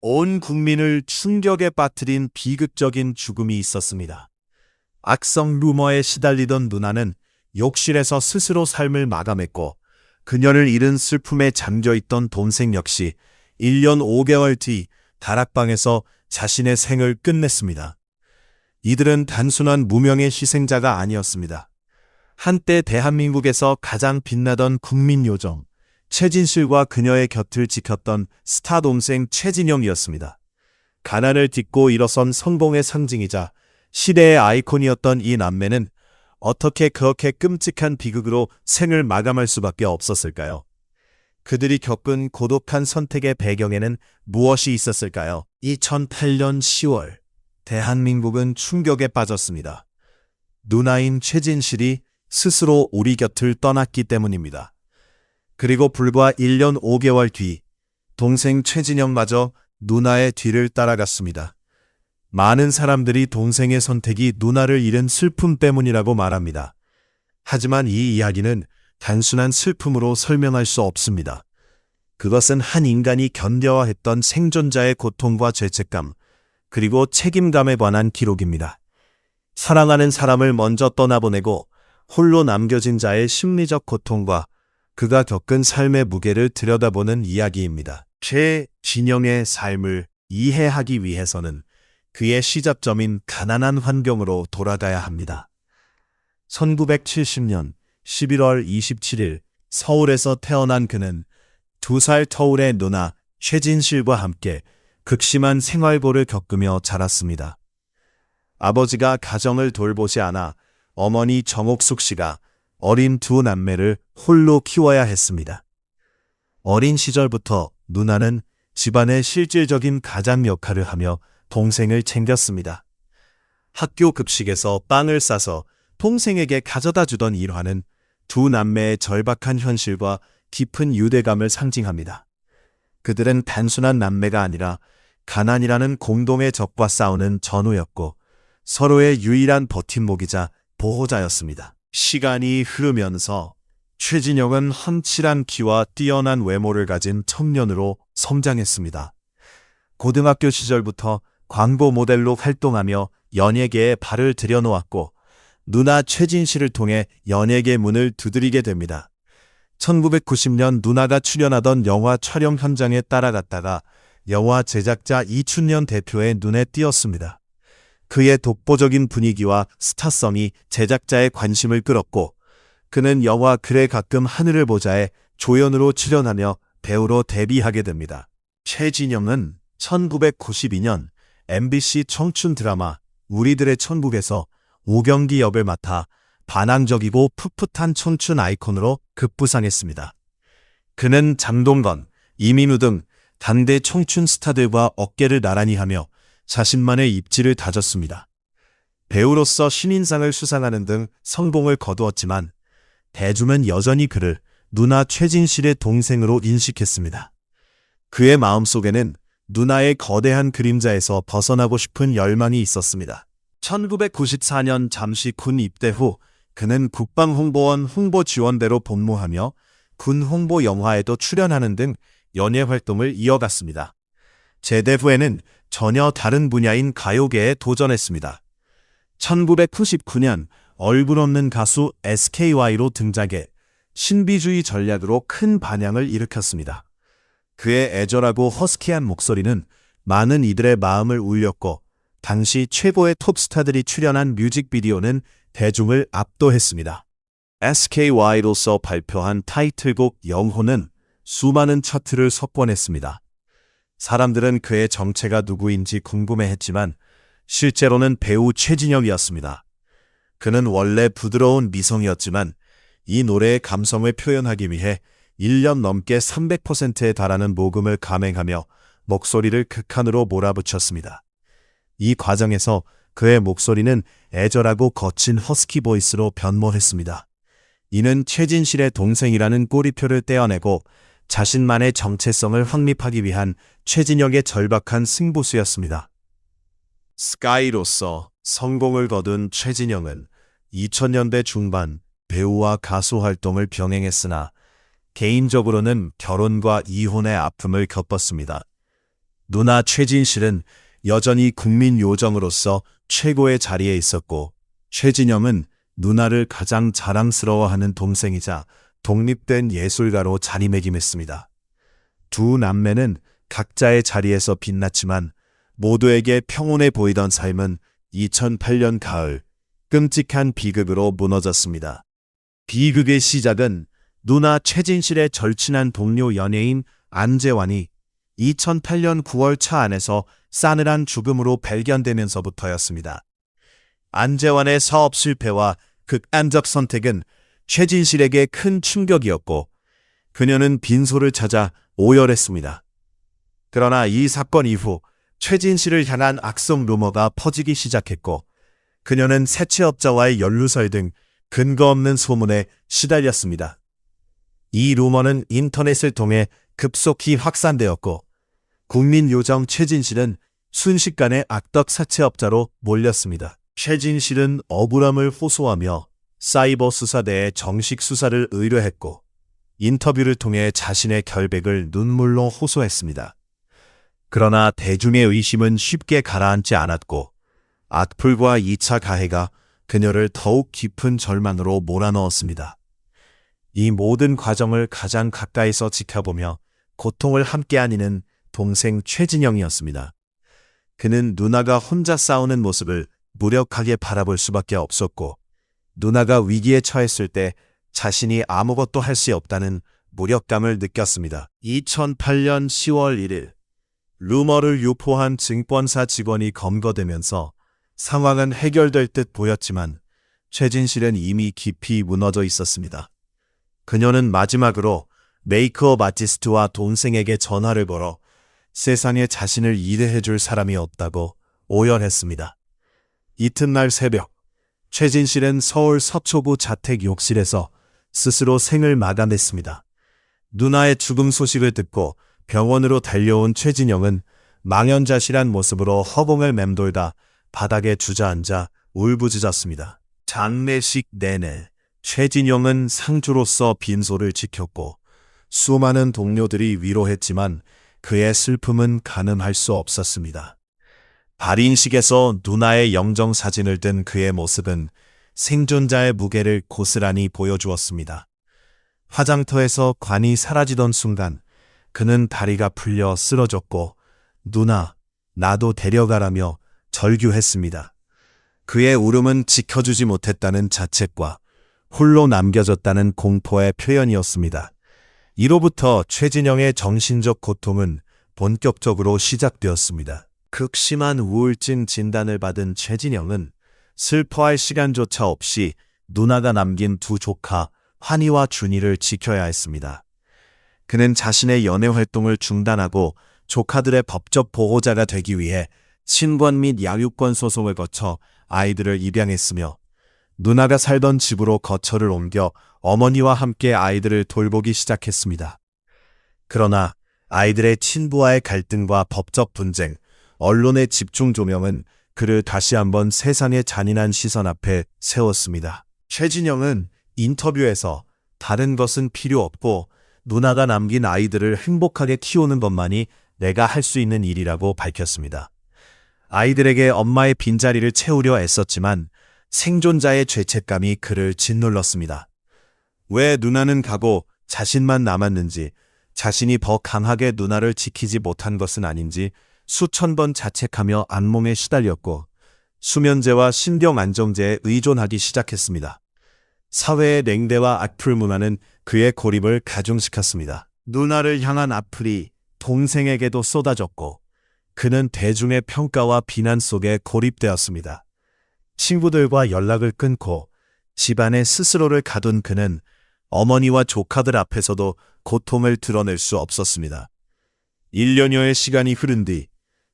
온 국민을 충격에 빠뜨린 비극적인 죽음이 있었습니다. 악성 루머에 시달리던 누나는 욕실에서 스스로 삶을 마감했고 그녀를 잃은 슬픔에 잠겨있던 동생 역시 1년 5개월 뒤 다락방에서 자신의 생을 끝냈습니다. 이들은 단순한 무명의 희생자가 아니었습니다. 한때 대한민국에서 가장 빛나던 국민요정 최진실과 그녀의 곁을 지켰던 스타 동생 최진영이었습니다. 가난을 딛고 일어선 성공의 상징이자 시대의 아이콘이었던 이 남매는 어떻게 그렇게 끔찍한 비극으로 생을 마감할 수밖에 없었을까요? 그들이 겪은 고독한 선택의 배경에는 무엇이 있었을까요? 2008년 10월, 대한민국은 충격에 빠졌습니다. 누나인 최진실이 스스로 우리 곁을 떠났기 때문입니다. 그리고 불과 1년 5개월 뒤, 동생 최진영마저 누나의 뒤를 따라갔습니다. 많은 사람들이 동생의 선택이 누나를 잃은 슬픔 때문이라고 말합니다. 하지만 이 이야기는 단순한 슬픔으로 설명할 수 없습니다. 그것은 한 인간이 견뎌야 했던 생존자의 고통과 죄책감, 그리고 책임감에 관한 기록입니다. 사랑하는 사람을 먼저 떠나보내고 홀로 남겨진 자의 심리적 고통과 그가 겪은 삶의 무게를 들여다보는 이야기입니다. 최진영의 삶을 이해하기 위해서는 그의 시작점인 가난한 환경으로 돌아가야 합니다. 1970년 11월 27일 서울에서 태어난 그는 2살 터울의 누나 최진실과 함께 극심한 생활고를 겪으며 자랐습니다. 아버지가 가정을 돌보지 않아 어머니 정옥숙 씨가 어린 두 남매를 홀로 키워야 했습니다. 어린 시절부터 누나는 집안의 실질적인 가장 역할을 하며 동생을 챙겼습니다. 학교 급식에서 빵을 싸서 동생에게 가져다 주던 일화는 두 남매의 절박한 현실과 깊은 유대감을 상징합니다. 그들은 단순한 남매가 아니라 가난이라는 공동의 적과 싸우는 전우였고 서로의 유일한 버팀목이자 보호자였습니다. 시간이 흐르면서 최진영은 훤칠한 키와 뛰어난 외모를 가진 청년으로 성장했습니다. 고등학교 시절부터 광고 모델로 활동하며 연예계에 발을 들여놓았고 누나 최진실을 통해 연예계 문을 두드리게 됩니다. 1990년 누나가 출연하던 영화 촬영 현장에 따라갔다가 영화 제작자 이춘년 대표의 눈에 띄었습니다. 그의 독보적인 분위기와 스타성이 제작자의 관심을 끌었고 그는 영화 그래 가끔 하늘을 보자에 조연으로 출연하며 배우로 데뷔하게 됩니다. 최진영은 1992년 MBC 청춘 드라마 우리들의 천국에서 오경기 역을 맡아 반항적이고 풋풋한 청춘 아이콘으로 급부상했습니다. 그는 장동건, 이민우 등 단대 청춘 스타들과 어깨를 나란히 하며 자신만의 입지를 다졌습니다. 배우로서 신인상을 수상하는 등 성공을 거두었지만 대중은 여전히 그를 누나 최진실의 동생으로 인식했습니다. 그의 마음속에는 누나의 거대한 그림자에서 벗어나고 싶은 열망이 있었습니다. 1994년 잠시 군 입대 후 그는 국방홍보원 홍보지원대로 복무하며 군 홍보 영화에도 출연하는 등 연예 활동을 이어갔습니다. 제대 후에는 전혀 다른 분야인 가요계에 도전했습니다. 1999년 얼굴 없는 가수 SKY로 등장해 신비주의 전략으로 큰 반향을 일으켰습니다. 그의 애절하고 허스키한 목소리는 많은 이들의 마음을 울렸고 당시 최고의 톱스타들이 출연한 뮤직비디오는 대중을 압도했습니다. SKY로서 발표한 타이틀곡 영혼은 수많은 차트를 석권했습니다. 사람들은 그의 정체가 누구인지 궁금해했지만 실제로는 배우 최진영이었습니다. 그는 원래 부드러운 미성이었지만 이 노래의 감성을 표현하기 위해 1년 넘게 300%에 달하는 모금을 감행하며 목소리를 극한으로 몰아붙였습니다. 이 과정에서 그의 목소리는 애절하고 거친 허스키 보이스로 변모했습니다. 이는 최진실의 동생이라는 꼬리표를 떼어내고 자신만의 정체성을 확립하기 위한 최진영의 절박한 승부수였습니다. 스카이로서 성공을 거둔 최진영은 2000년대 중반 배우와 가수 활동을 병행했으나 개인적으로는 결혼과 이혼의 아픔을 겪었습니다. 누나 최진실은 여전히 국민 요정으로서 최고의 자리에 있었고, 최진영은 누나를 가장 자랑스러워하는 동생이자 독립된 예술가로 자리매김했습니다. 두 남매는 각자의 자리에서 빛났지만 모두에게 평온해 보이던 삶은 2008년 가을 끔찍한 비극으로 무너졌습니다. 비극의 시작은 누나 최진실의 절친한 동료 연예인 안재환이 2008년 9월 차 안에서 싸늘한 죽음으로 발견되면서부터였습니다. 안재환의 사업 실패와 극단적 선택은 최진실에게 큰 충격이었고 그녀는 빈소를 찾아 오열했습니다. 그러나 이 사건 이후 최진실을 향한 악성 루머가 퍼지기 시작했고 그녀는 세체업자와의 연루설 등 근거 없는 소문에 시달렸습니다. 이 루머는 인터넷을 통해 급속히 확산되었고 국민요정 최진실은 순식간에 악덕 사채업자로 몰렸습니다. 최진실은 억울함을 호소하며 사이버 수사대에 정식 수사를 의뢰했고 인터뷰를 통해 자신의 결백을 눈물로 호소했습니다. 그러나 대중의 의심은 쉽게 가라앉지 않았고 악플과 2차 가해가 그녀를 더욱 깊은 절망으로 몰아넣었습니다. 이 모든 과정을 가장 가까이서 지켜보며 고통을 함께 안기는 동생 최진영이었습니다. 그는 누나가 혼자 싸우는 모습을 무력하게 바라볼 수밖에 없었고 누나가 위기에 처했을 때 자신이 아무것도 할 수 없다는 무력감을 느꼈습니다. 2008년 10월 1일 루머를 유포한 증권사 직원이 검거되면서 상황은 해결될 듯 보였지만 최진실은 이미 깊이 무너져 있었습니다. 그녀는 마지막으로 메이크업 아티스트와 동생에게 전화를 걸어 세상에 자신을 이해해줄 사람이 없다고 오열했습니다. 이튿날 새벽, 최진실은 서울 서초구 자택 욕실에서 스스로 생을 마감했습니다. 누나의 죽음 소식을 듣고 병원으로 달려온 최진영은 망연자실한 모습으로 허공을 맴돌다 바닥에 주저앉아 울부짖었습니다. 장례식 내내 최진영은 상주로서 빈소를 지켰고 수많은 동료들이 위로했지만 그의 슬픔은 가늠할 수 없었습니다. 발인식에서 누나의 영정사진을 든 그의 모습은 생존자의 무게를 고스란히 보여주었습니다. 화장터에서 관이 사라지던 순간 그는 다리가 풀려 쓰러졌고 누나, 나도 데려가라며 절규했습니다. 그의 울음은 지켜주지 못했다는 자책과 홀로 남겨졌다는 공포의 표현이었습니다. 이로부터 최진영의 정신적 고통은 본격적으로 시작되었습니다. 극심한 우울증 진단을 받은 최진영은 슬퍼할 시간조차 없이 누나가 남긴 두 조카 환희와 준희를 지켜야 했습니다. 그는 자신의 연애 활동을 중단하고 조카들의 법적 보호자가 되기 위해 친권 및 양육권 소송을 거쳐 아이들을 입양했으며 누나가 살던 집으로 거처를 옮겨 어머니와 함께 아이들을 돌보기 시작했습니다. 그러나 아이들의 친부와의 갈등과 법적 분쟁, 언론의 집중 조명은 그를 다시 한번 세상의 잔인한 시선 앞에 세웠습니다. 최진영은 인터뷰에서 다른 것은 필요 없고 누나가 남긴 아이들을 행복하게 키우는 것만이 내가 할 수 있는 일이라고 밝혔습니다. 아이들에게 엄마의 빈자리를 채우려 애썼지만 생존자의 죄책감이 그를 짓눌렀습니다. 왜 누나는 가고 자신만 남았는지, 자신이 더 강하게 누나를 지키지 못한 것은 아닌지 수천 번 자책하며 안몸에 시달렸고 수면제와 신경안정제에 의존하기 시작했습니다. 사회의 냉대와 악플 문화는 그의 고립을 가중시켰습니다. 누나를 향한 악플이 동생에게도 쏟아졌고 그는 대중의 평가와 비난 속에 고립되었습니다. 친구들과 연락을 끊고 집안에 스스로를 가둔 그는 어머니와 조카들 앞에서도 고통을 드러낼 수 없었습니다. 1년여의 시간이 흐른 뒤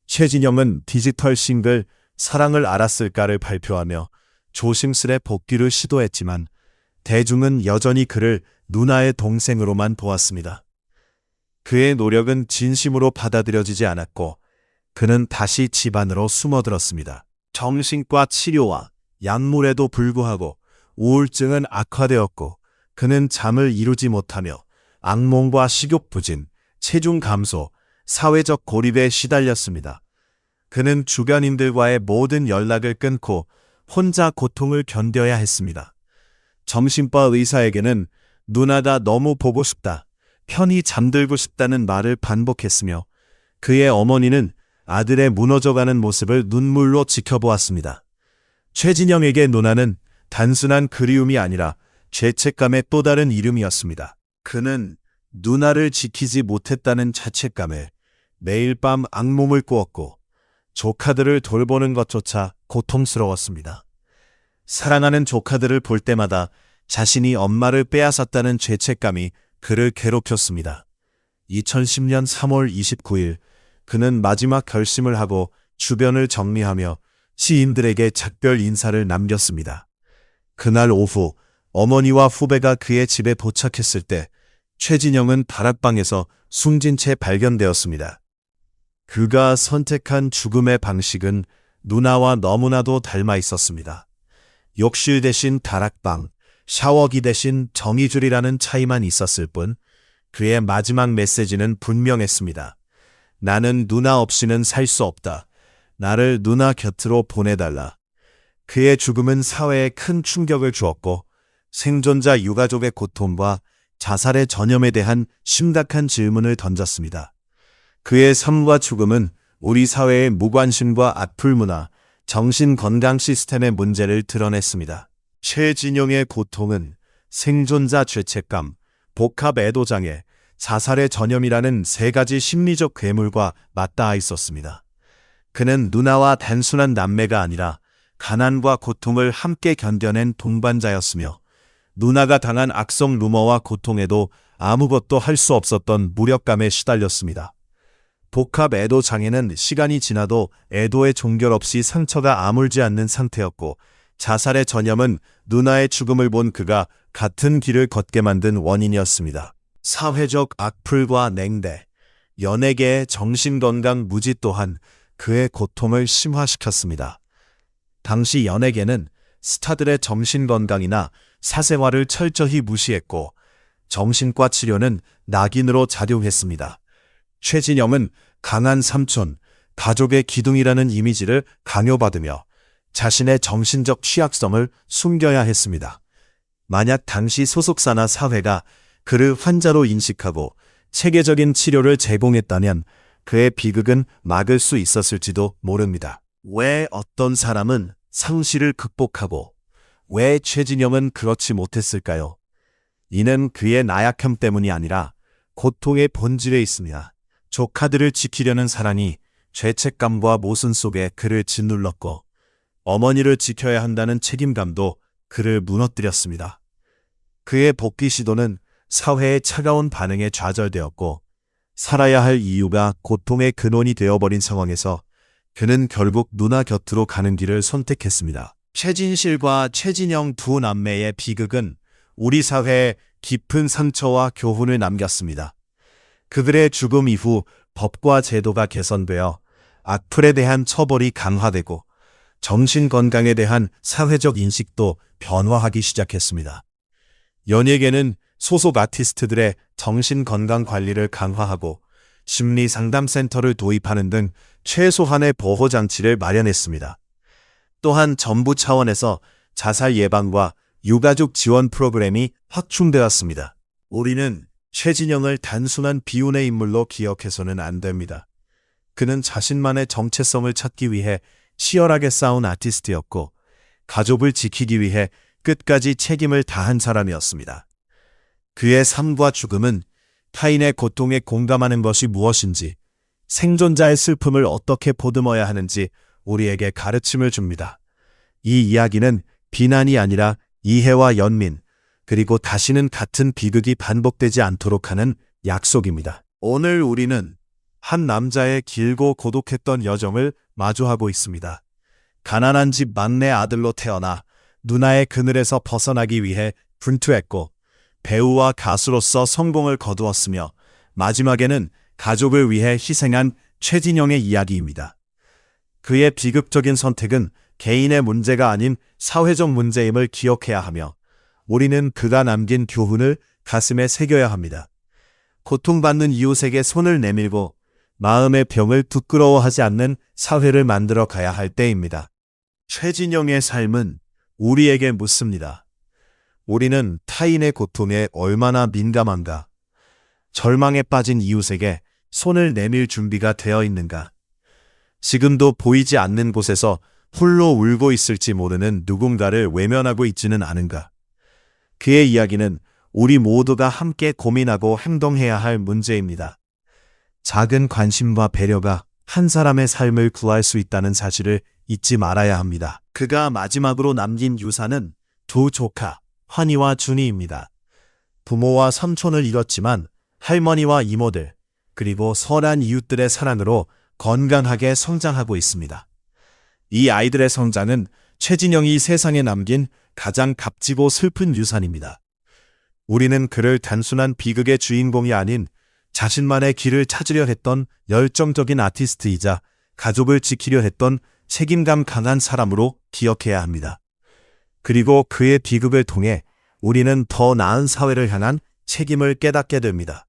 최진영은 디지털 싱글 사랑을 알았을까를 발표하며 조심스레 복귀를 시도했지만 대중은 여전히 그를 누나의 동생으로만 보았습니다. 그의 노력은 진심으로 받아들여지지 않았고 그는 다시 집안으로 숨어들었습니다. 정신과 치료와 약물에도 불구하고 우울증은 악화되었고 그는 잠을 이루지 못하며 악몽과 식욕 부진, 체중 감소, 사회적 고립에 시달렸습니다. 그는 주변인들과의 모든 연락을 끊고 혼자 고통을 견뎌야 했습니다. 정신과 의사에게는 누나가 너무 보고 싶다, 편히 잠들고 싶다는 말을 반복했으며 그의 어머니는 아들의 무너져가는 모습을 눈물로 지켜보았습니다. 최진영에게 누나는 단순한 그리움이 아니라 죄책감의 또 다른 이름이었습니다. 그는 누나를 지키지 못했다는 자책감에 매일 밤 악몽을 꾸었고 조카들을 돌보는 것조차 고통스러웠습니다. 사랑하는 조카들을 볼 때마다 자신이 엄마를 빼앗았다는 죄책감이 그를 괴롭혔습니다. 2010년 3월 29일 그는 마지막 결심을 하고 주변을 정리하며 시인들에게 작별 인사를 남겼습니다. 그날 오후 어머니와 후배가 그의 집에 도착했을 때 최진영은 다락방에서 숨진 채 발견되었습니다. 그가 선택한 죽음의 방식은 누나와 너무나도 닮아 있었습니다. 욕실 대신 다락방, 샤워기 대신 정의줄이라는 차이만 있었을 뿐 그의 마지막 메시지는 분명했습니다. 나는 누나 없이는 살 수 없다. 나를 누나 곁으로 보내달라. 그의 죽음은 사회에 큰 충격을 주었고 생존자 유가족의 고통과 자살의 전염에 대한 심각한 질문을 던졌습니다. 그의 삶과 죽음은 우리 사회의 무관심과 악플 문화, 정신건강 시스템의 문제를 드러냈습니다. 최진영의 고통은 생존자 죄책감, 복합 애도장애, 자살의 전염이라는 세 가지 심리적 괴물과 맞닿아 있었습니다. 그는 누나와 단순한 남매가 아니라 가난과 고통을 함께 견뎌낸 동반자였으며 누나가 당한 악성 루머와 고통에도 아무것도 할 수 없었던 무력감에 시달렸습니다. 복합 애도 장애는 시간이 지나도 애도의 종결 없이 상처가 아물지 않는 상태였고 자살의 전염은 누나의 죽음을 본 그가 같은 길을 걷게 만든 원인이었습니다. 사회적 악플과 냉대, 연예계의 정신건강 무지 또한 그의 고통을 심화시켰습니다. 당시 연예계는 스타들의 정신건강이나 사생활을 철저히 무시했고 정신과 치료는 낙인으로 작용했습니다. 최진영은 강한 삼촌, 가족의 기둥이라는 이미지를 강요받으며 자신의 정신적 취약성을 숨겨야 했습니다. 만약 당시 소속사나 사회가 그를 환자로 인식하고 체계적인 치료를 제공했다면 그의 비극은 막을 수 있었을지도 모릅니다. 왜 어떤 사람은 상실을 극복하고 왜 최진영은 그렇지 못했을까요? 이는 그의 나약함 때문이 아니라 고통의 본질에 있습니다. 조카들을 지키려는 사랑이 죄책감과 모순 속에 그를 짓눌렀고 어머니를 지켜야 한다는 책임감도 그를 무너뜨렸습니다. 그의 복귀 시도는 사회의 차가운 반응에 좌절되었고 살아야 할 이유가 고통의 근원이 되어버린 상황에서 그는 결국 누나 곁으로 가는 길을 선택했습니다. 최진실과 최진영 두 남매의 비극은 우리 사회에 깊은 상처와 교훈을 남겼습니다. 그들의 죽음 이후 법과 제도가 개선되어 악플에 대한 처벌이 강화되고 정신건강에 대한 사회적 인식도 변화하기 시작했습니다. 연예계는 소속 아티스트들의 정신건강 관리를 강화하고 심리상담센터를 도입하는 등 최소한의 보호장치를 마련했습니다. 또한 정부 차원에서 자살 예방과 유가족 지원 프로그램이 확충되었습니다. 우리는 최진영을 단순한 비운의 인물로 기억해서는 안 됩니다. 그는 자신만의 정체성을 찾기 위해 치열하게 싸운 아티스트였고 가족을 지키기 위해 끝까지 책임을 다한 사람이었습니다. 그의 삶과 죽음은 타인의 고통에 공감하는 것이 무엇인지, 생존자의 슬픔을 어떻게 보듬어야 하는지 우리에게 가르침을 줍니다. 이 이야기는 비난이 아니라 이해와 연민, 그리고 다시는 같은 비극이 반복되지 않도록 하는 약속입니다. 오늘 우리는 한 남자의 길고 고독했던 여정을 마주하고 있습니다. 가난한 집 막내 아들로 태어나 누나의 그늘에서 벗어나기 위해 분투했고 배우와 가수로서 성공을 거두었으며 마지막에는 가족을 위해 희생한 최진영의 이야기입니다. 그의 비극적인 선택은 개인의 문제가 아닌 사회적 문제임을 기억해야 하며 우리는 그가 남긴 교훈을 가슴에 새겨야 합니다. 고통받는 이웃에게 손을 내밀고 마음의 병을 부끄러워하지 않는 사회를 만들어 가야 할 때입니다. 최진영의 삶은 우리에게 묻습니다. 우리는 타인의 고통에 얼마나 민감한가? 절망에 빠진 이웃에게 손을 내밀 준비가 되어 있는가? 지금도 보이지 않는 곳에서 홀로 울고 있을지 모르는 누군가를 외면하고 있지는 않은가? 그의 이야기는 우리 모두가 함께 고민하고 행동해야 할 문제입니다. 작은 관심과 배려가 한 사람의 삶을 구할 수 있다는 사실을 잊지 말아야 합니다. 그가 마지막으로 남긴 유산은 두 조카, 환희와 준이입니다. 부모와 삼촌을 잃었지만 할머니와 이모들, 그리고 선한 이웃들의 사랑으로 건강하게 성장하고 있습니다. 이 아이들의 성장은 최진영이 세상에 남긴 가장 값지고 슬픈 유산입니다. 우리는 그를 단순한 비극의 주인공이 아닌 자신만의 길을 찾으려 했던 열정적인 아티스트이자 가족을 지키려 했던 책임감 강한 사람으로 기억해야 합니다. 그리고 그의 비극을 통해 우리는 더 나은 사회를 향한 책임을 깨닫게 됩니다.